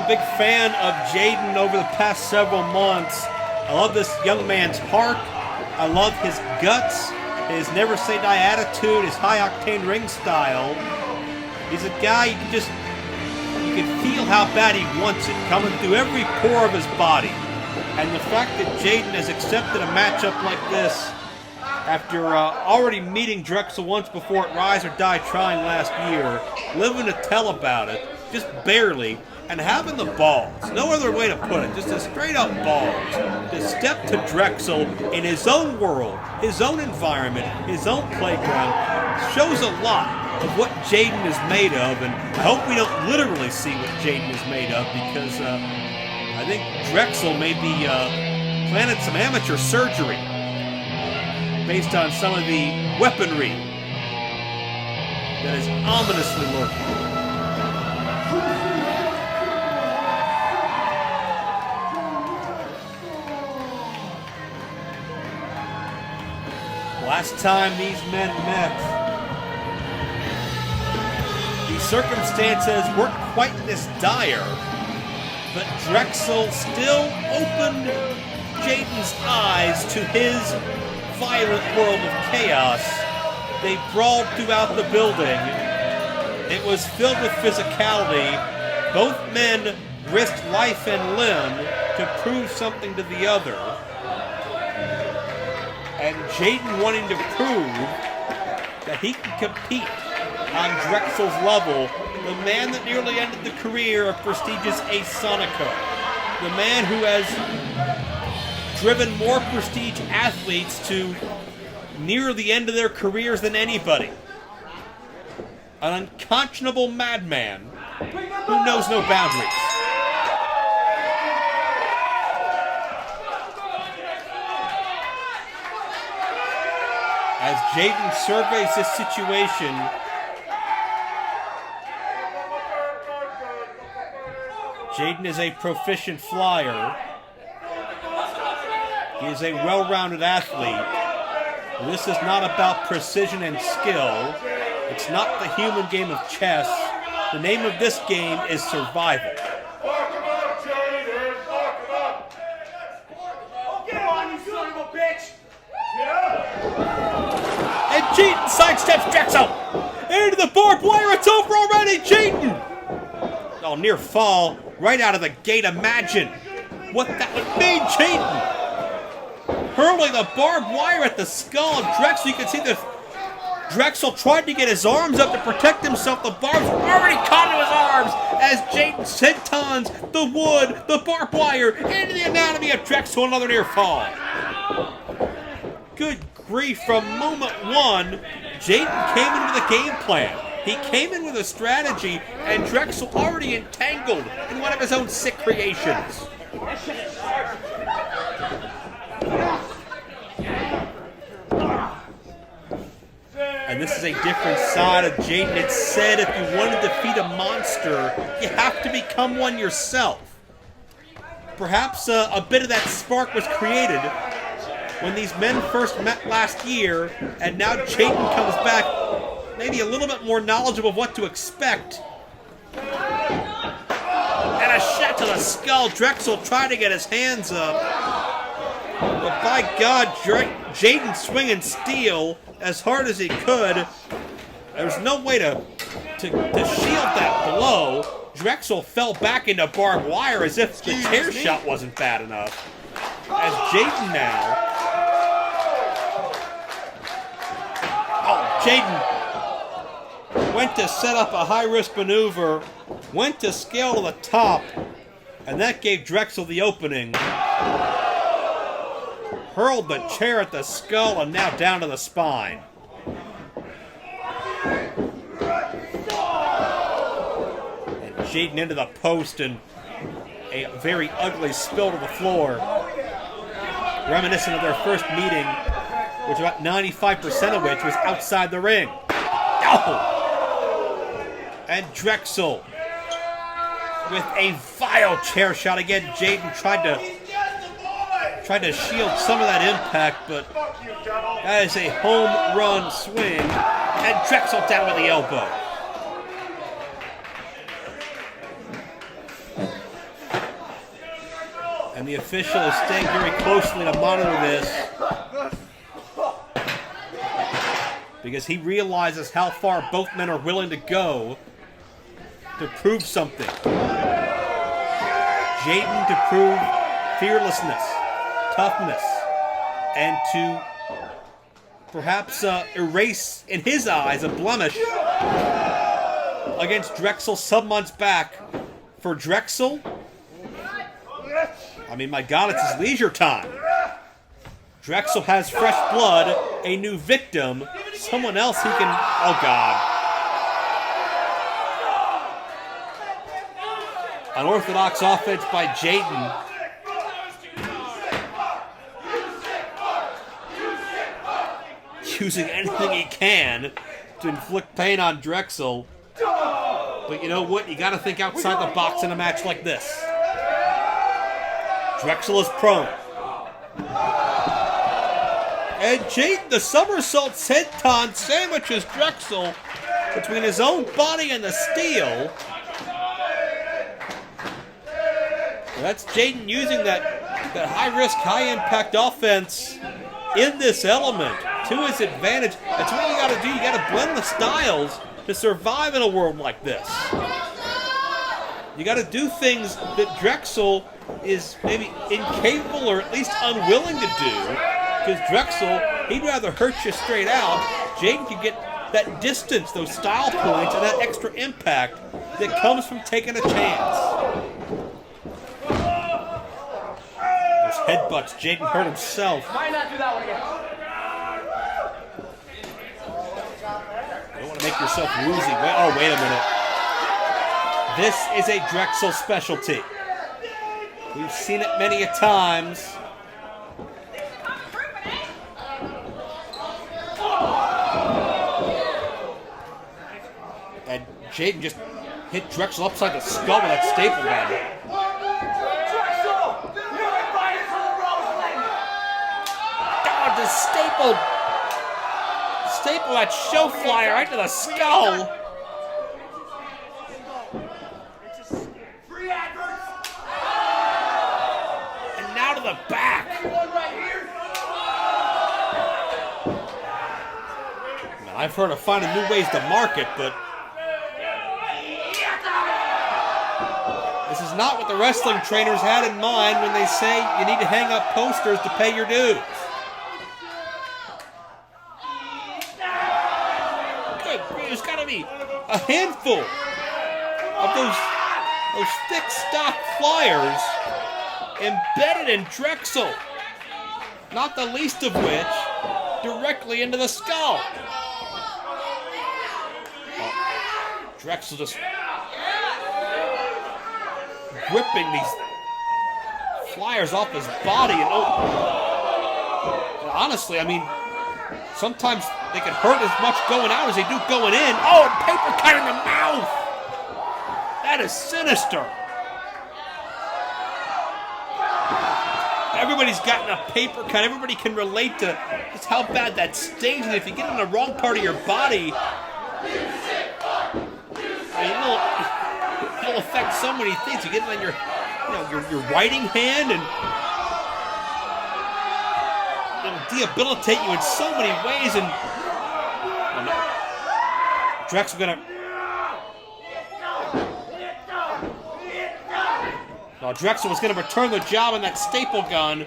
big fan of Jaden over the past several months. I love this young man's heart. I love his guts, his never say die attitude, his high octane ring style. He's a guy you can feel how bad he wants it coming through every pore of his body. And the fact that Jaden has accepted a matchup like this after already meeting Drexl once before at Rise or Die Trying last year, living to tell about it, just barely, and having the balls, no other way to put it, just a straight up balls, to step to Drexl in his own world, his own environment, his own playground, shows a lot of what Jaden is made of, and I hope we don't literally see what Jaden is made of, because I think Drexl may be planning some amateur surgery based on some of the weaponry that is ominously lurking. Last time these men met, the circumstances weren't quite this dire, but Drexl still opened Jaden's eyes to his violent world of chaos. They brawled throughout the building. It was filled with physicality. Both men risked life and limb to prove something to the other. And Jaden wanting to prove that he can compete on Drexl's level, the man that nearly ended the career of prestigious Ace Sonico, the man who has driven more prestige athletes to near the end of their careers than anybody. An unconscionable madman who knows no boundaries. As Jaden surveys this situation, Jaden is a proficient flyer. He is a well-rounded athlete. This is not about precision and skill. It's not the human game of chess. The name of this game is survival. And Jaden sidesteps Drexl. Into the barbed wire. It's over already. Jaden. Oh, near fall. Right out of the gate. Imagine what that would mean. Jaden hurling the barbed wire at the skull of Drexl. You can see the Drexl tried to get his arms up to protect himself. The barbs were already caught in his arms as Jaden sentons the wood, the barbed wire, into the anatomy of Drexl. Another near fall. Good grief, from moment one, Jaden came in with a game plan. He came in with a strategy, and Drexl already entangled in one of his own sick creations. And this is a different side of Jaden. It's said if you want to defeat a monster, you have to become one yourself. Perhaps a bit of that spark was created when these men first met last year, and now Jaden comes back maybe a little bit more knowledgeable of what to expect. And a shot to the skull. Drexl tried to get his hands up. But by God, Jaden swinging steel as hard as he could. There's no way to shield that blow. Drexl fell back into barbed wire as if the chair shot wasn't bad enough. As Jaden now... Oh, Jaden went to set up a high-risk maneuver, went to scale to the top, and that gave Drexl the opening. Hurled the chair at the skull and now down to the spine. And Jaden into the post and a very ugly spill to the floor. Reminiscent of their first meeting, which about 95% of which was outside the ring. Oh! And Drexl with a vile chair shot again. Jaden tried to shield some of that impact, but that is a home run swing. And Drexl down with the elbow. And the official is staying very closely to monitor this, because he realizes how far both men are willing to go to prove something. Jaden to prove fearlessness, toughness, and to perhaps erase, in his eyes, a blemish against Drexl some months back. For Drexl, I mean, my God, it's his leisure time. Drexl has fresh blood, a new victim, someone else he can... Oh, God. Unorthodox offense by Jaden. Using anything he can to inflict pain on Drexl. But you know what? You got to think outside the box in a match like this. Drexl is prone. And Jaden, the somersault senton, sandwiches Drexl between his own body and the steel. And that's Jaden using that high-risk, high-impact offense in this element to his advantage. That's what you got to do. You got to blend the styles to survive in a world like this. You got to do things that Drexl is maybe incapable or at least unwilling to do. Because Drexl, he'd rather hurt you straight out. Jaden can get that distance, those style points, and that extra impact that comes from taking a chance. Those headbutts, Jaden hurt himself. Might not do that one again. You don't want to make yourself woozy. Oh, wait a minute. This is a Drexl specialty. We've seen it many a times. And Jaden just hit Drexl upside the skull with that staple gun. Drexl! You're invited to the roasting! God, the staple that show flyer right to the skull. Free adverts! And now to the back. One right here! Now, I've heard of finding new ways to market, but this is not what the wrestling trainers had in mind when they say you need to hang up posters to pay your dues. Good, there's got to be a handful of those thick stock flyers embedded in Drexl, not the least of which directly into the skull. Oh, Drexl just whipping these flyers off his body. And honestly, I mean, sometimes they can hurt as much going out as they do going in. Oh, and paper cut in the mouth! That is sinister. Everybody's gotten a paper cut. Everybody can relate to just how bad that stings. And if you get in the wrong part of your body, it'll affect so many things. You get it on your, your writing hand, and it'll debilitate you in so many ways. And Drexl gonna. Well, Drexl was gonna return the job on that staple gun.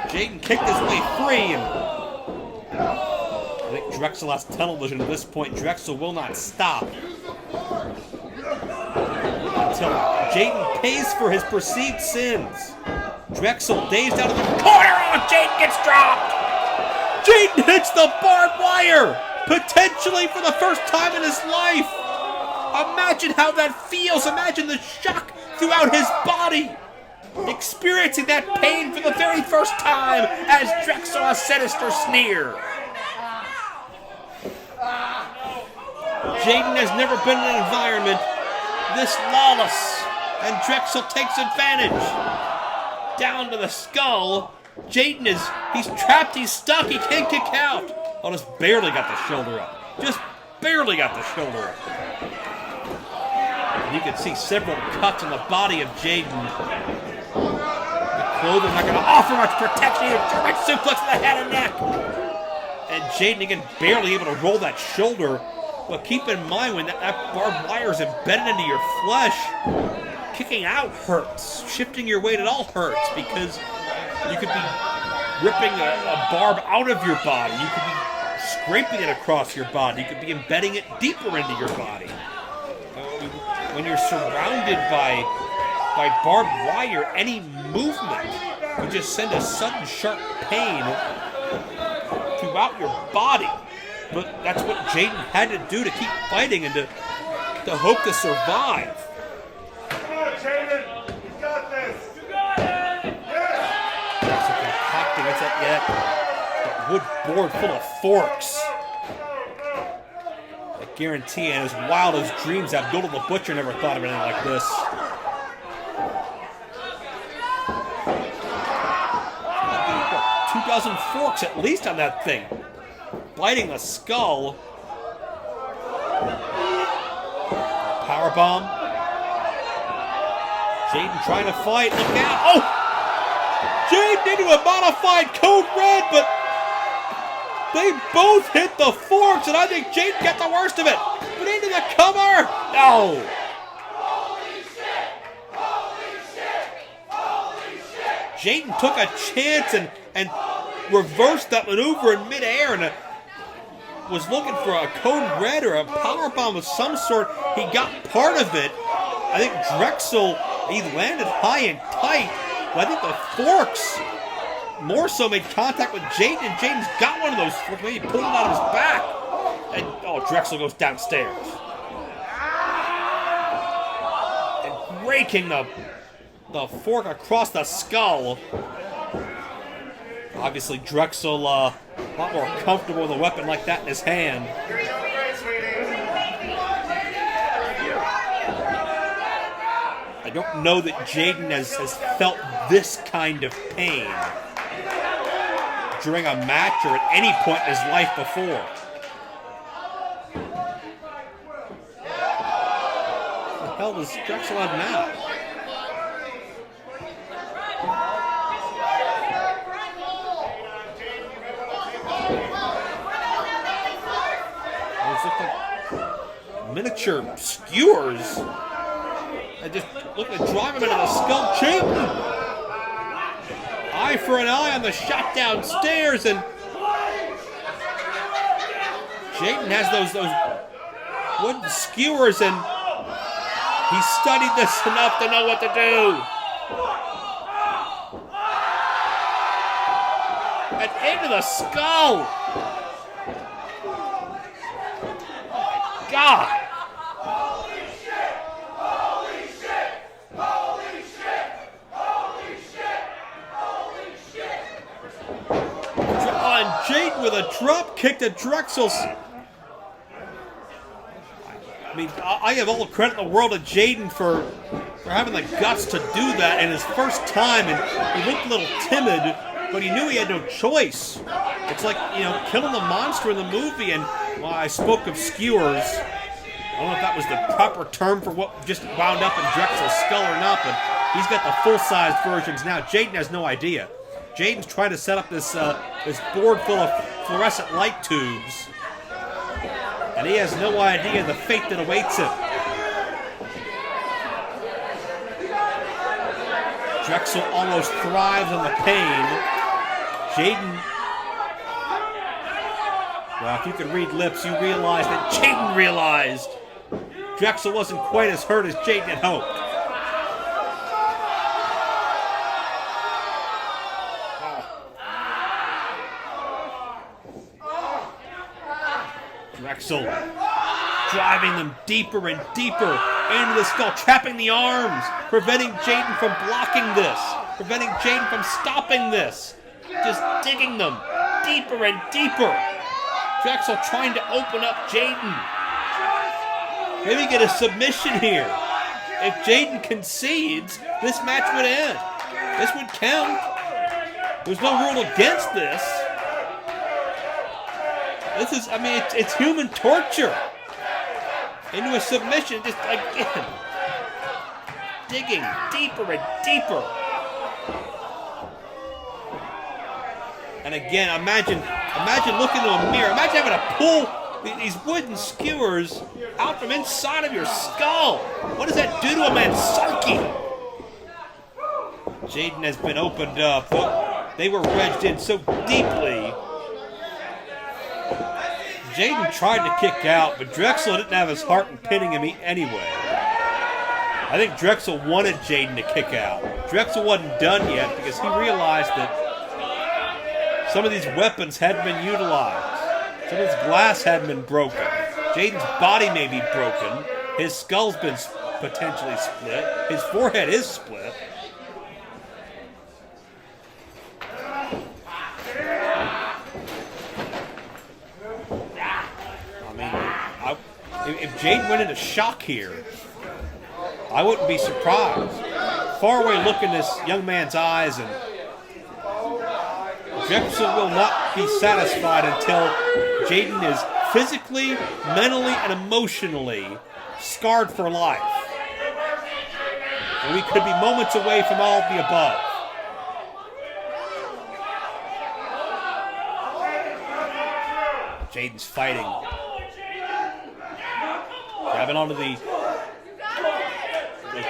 Jaden kicked his way free, and I think Drexl has tunnel vision at this point. Drexl will not stop until Jaden pays for his perceived sins. Drexl dazed out of the corner. Oh, Jaden gets dropped. Jaden hits the barbed wire, potentially for the first time in his life. Imagine how that feels. Imagine the shock throughout his body, experiencing that pain for the very first time as Drexl a sinister sneer. Jaden has never been in an environment this lawless, and Drexl takes advantage. Down to the skull. Jaden he's trapped, he's stuck, he can't kick out. Oh, just barely got the shoulder up. Just barely got the shoulder up. And you can see several cuts on the body of Jaden. clothing, not going to offer much protection. Direct suplex to the head and neck. And Jaden again barely able to roll that shoulder. But keep in mind, when that barbed wire is embedded into your flesh, kicking out hurts. Shifting your weight at all hurts because you could be ripping a barb out of your body. You could be scraping it across your body. You could be embedding it deeper into your body. When you're surrounded by barbed wire, any movement would just send a sudden sharp pain throughout your body. But that's what Jaden had to do to keep fighting and to hope to survive. Come on, Jaden. You got this. You got it! Drexl concocting. It's that wood board full of forks. I guarantee, and as wild as dreams, Abdullah the Butcher never thought of anything like this. 2,000 forks at least on that thing. Biting the skull. Powerbomb. Jaden trying to fight. Look out. Oh! Jaden into a modified code red, but they both hit the forks, and I think Jaden got the worst of it. But into the cover. No. Holy shit! Holy shit! Holy shit! Jaden took a chance and reversed that maneuver in midair and was looking for a code red or a powerbomb of some sort. He got part of it. I think Drexl, he landed high and tight, but I think the forks more so made contact with Jaden, and Jaden's got one of those forks. Maybe he pulled it out of his back. And, oh, Drexl goes downstairs. And raking the fork across the skull. Obviously, Drexl a lot more comfortable with a weapon like that in his hand. You're doing great, sweetie. I don't know that Jaden has felt this kind of pain during a match or at any point in his life before. What the hell does Drexl have now? Those look like miniature skewers. I just look to drive him into the skull. Jaden! Eye for an eye on the shot downstairs, and Jaden has those wooden skewers, and he studied this enough to know what to do. And into the skull. Oh my God. Holy shit! Holy shit! Holy shit! Holy shit! Holy shit! Oh, and Jaden with a drop kick to Drexl's. I mean, I give all the credit in the world to Jaden for having the guts to do that in his first time, and he looked a little timid, but he knew he had no choice. It's like, you know, killing the monster in the movie, and well, I spoke of skewers. I don't know if that was the proper term for what just wound up in Drexl's skull or not, but he's got the full-size versions now. Jaden has no idea. Jaden's trying to set up this board full of fluorescent light tubes, and he has no idea the fate that awaits him. Drexl almost thrives on the pain. Jaden, well, if you could read lips, you realize that Jaden realized Drexl wasn't quite as hurt as Jaden had hoped. Drexl driving them deeper and deeper into the skull, trapping the arms, preventing Jaden from blocking this, preventing Jaden from stopping this, just digging them deeper and deeper. Drexl trying to open up Jaden. Maybe get a submission here. If Jaden concedes, this match would end. This would count. There's no rule against this. This is, I mean, it's human torture. Into a submission, just again. Digging deeper and deeper. And again, imagine looking into a mirror. Imagine having to pull these wooden skewers out from inside of your skull. What does that do to a man's psyche? Jaden has been opened up. They were wedged in so deeply. Jaden tried to kick out, but Drexl didn't have his heart in pinning him anyway. I think Drexl wanted Jaden to kick out. Drexl wasn't done yet because he realized that some of these weapons hadn't been utilized. Some of this glass hadn't been broken. Jaden's body may be broken. His skull's been potentially split. His forehead is split. If Jaden went into shock here, I wouldn't be surprised. Far away look in this young man's eyes, and Drexl will not be satisfied until Jaden is physically, mentally, and emotionally scarred for life. And we could be moments away from all of the above. Jaden's fighting. Grabbing onto the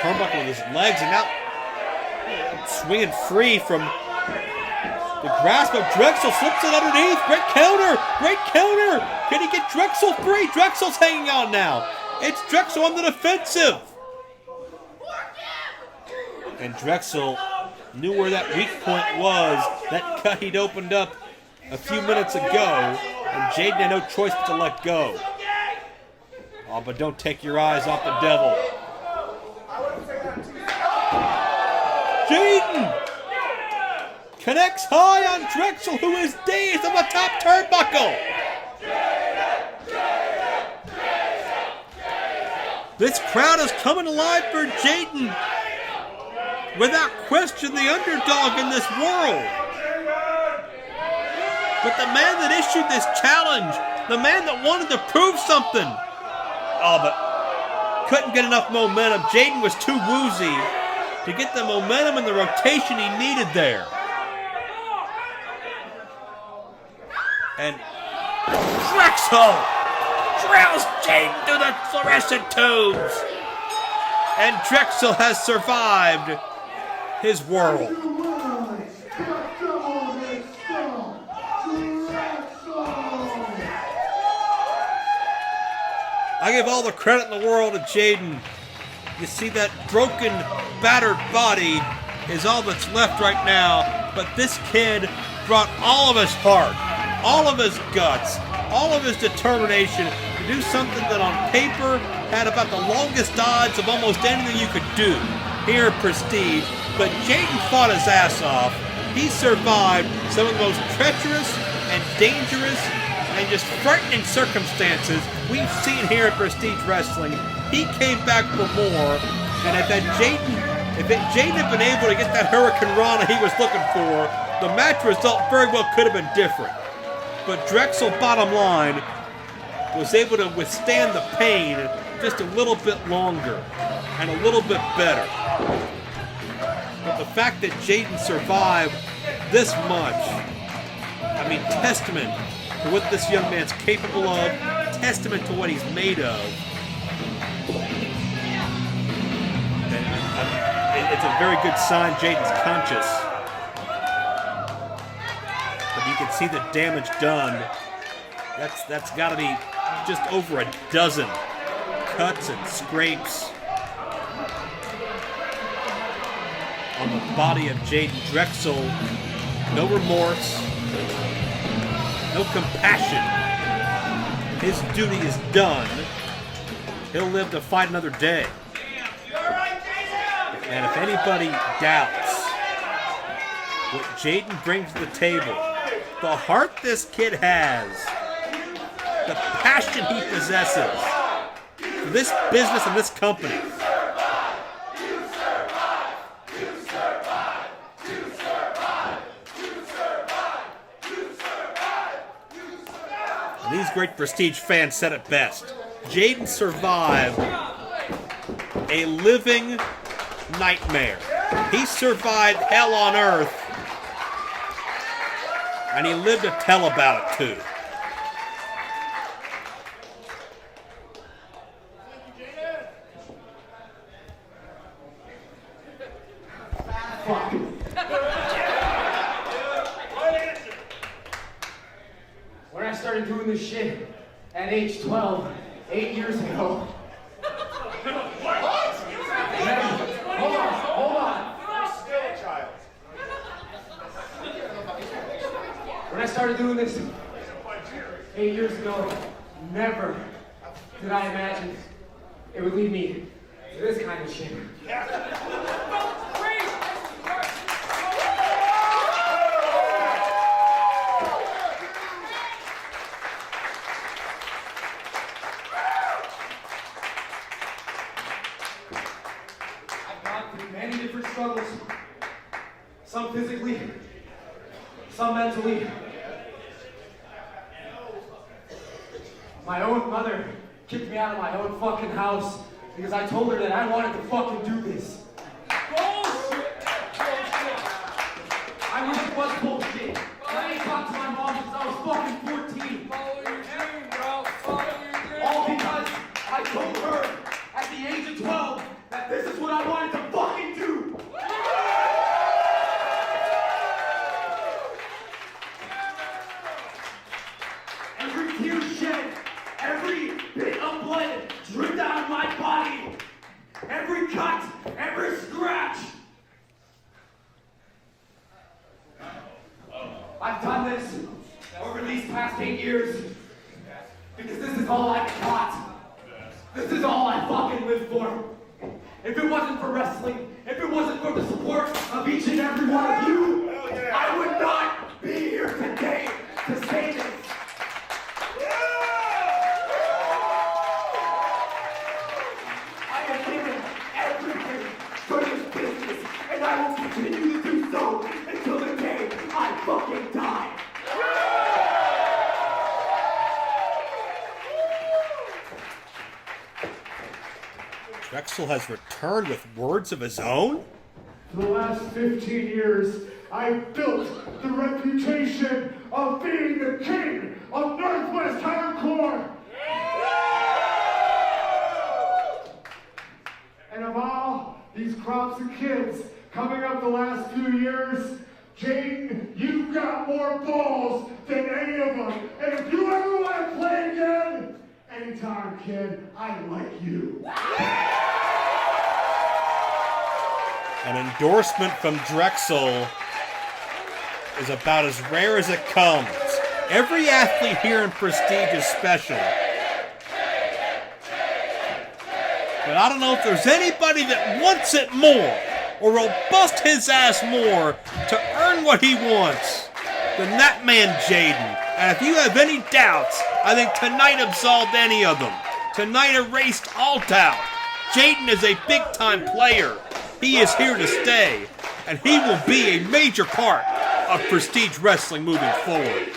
turnbuckle with his legs, and now swinging free from the grasp of Drexl. Slips it underneath. Great counter! Great counter! Can he get Drexl free? Drexl's hanging on now. It's Drexl on the defensive. And Drexl knew where that weak point was. That cut he'd opened up a few minutes ago, and Jaden had no choice but to let go. Oh, but don't take your eyes off the devil. Jaden connects high on Drexl, who is dazed on the top turnbuckle. This crowd is coming alive for Jaden. Without question, the underdog in this world. But the man that issued this challenge, the man that wanted to prove something, oh, but couldn't get enough momentum. Jaden was too woozy to get the momentum and the rotation he needed there. And Drexl drills Jaden through the fluorescent tubes. And Drexl has survived his world. I give all the credit in the world to Jaden. You see that broken, battered body is all that's left right now. But this kid brought all of his heart, all of his guts, all of his determination to do something that on paper had about the longest odds of almost anything you could do here at Prestige. But Jaden fought his ass off. He survived some of the most treacherous and dangerous and just frightening circumstances we've seen here at Prestige Wrestling. He came back for more, and if Jaden had been able to get that Hurricane Rana he was looking for, the match result very well could have been different. But Drexl, bottom line, was able to withstand the pain just a little bit longer and a little bit better. But the fact that Jaden survived this much, I mean, testament to what this young man's capable of, testament to what he's made of. It's a very good sign Jaden's conscious. But you can see the damage done. That's got to be just over a dozen cuts and scrapes on the body of Jaden. Drexl, no remorse, no compassion. His duty is done. He'll live to fight another day. And if anybody doubts what Jaden brings to the table, the heart this kid has, the passion he possesses for this business and this company, these great Prestige fans said it best. Jaden survived a living nightmare. He survived hell on earth And he lived to tell about it, too. When I started doing this shit at age 12, 8 years ago. What? Hold on. You're still a child. When I started doing this 8 years ago, never did I imagine it would lead me to this kind of shit. I've gone through many different struggles, some physically, some mentally. My own mother kicked me out of my own fucking house because I told her that I wanted to fucking do this. Bullshit! I wish it was bullshit. I ain't talked to my mom since I was fucking 14. Follow your dream, bro. Follow your dream. All because I told her at the age of 12 that this is what I wanted to fucking do. Every tear shed, every bit of blood dripped out of my body, every cut, every scratch. I've done this over these past 8 years because this is all I've got. This is all I fucking live for. If it wasn't for wrestling, if it wasn't for the support of each and every one of you, I would not be here today to say this. I have given everything for this business, and I will continue to do so until the day I fucking die. Drexl has returned with words of his own? For the last 15 years, I've built the reputation of being the king of Northwest Hardcore. And of all these crops of kids coming up the last few years, Jaden, you've got more balls than any of them. And if you ever want to play again, anytime, kid, I like you. An endorsement from Drexl is about as rare as it comes. Every athlete here in Prestige is special. But I don't know if there's anybody that wants it more or will bust his ass more to earn what he wants than that man Jaden. And if you have any doubts, I think tonight absolved any of them. Tonight erased all doubt. Jaden is a big-time player. He is here to stay, and he will be a major part of Prestige Wrestling moving forward.